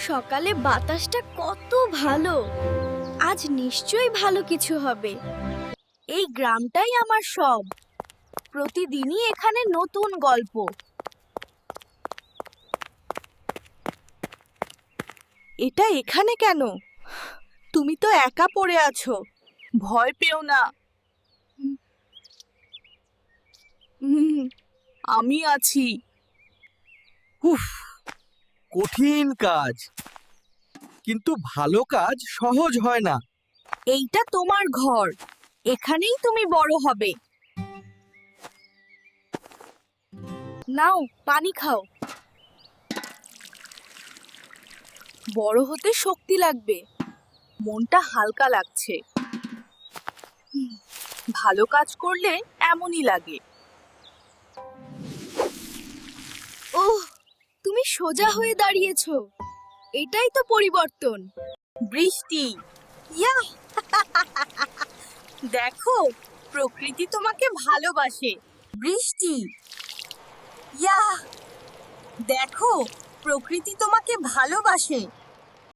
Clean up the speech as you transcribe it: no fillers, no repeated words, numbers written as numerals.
সকালে বাতাসটা কত ভালো। আজ নিশ্চয়ই ভালো কিছু হবে। এই গ্রামটাই আমার সব। প্রতিদিনই এখানে নতুন গল্প। এটা এখানে কেন? তুমি তো একা পড়ে আছো। ভয় পেও না। আমি আছি। উফ, কঠিন কাজ, কিন্তু ভালো কাজ সহজ হয় না। এইটা তোমার ঘর। এখানেই তুমি বড় হবে। নাও, পানি খাও। বড় হতে শক্তি লাগবে। মনটা হালকা লাগছে। ভালো কাজ করলে এমনই লাগে। ওহ, তুমি সোজা হয়ে দাঁড়িয়েছো। এটাই তো পরিবর্তন। বৃষ্টি, ইয়া! দেখো, প্রকৃতি তোমাকে ভালোবাসে। বৃষ্টি, ইয়া! দেখো, প্রকৃতি তোমাকে ভালোবাসে।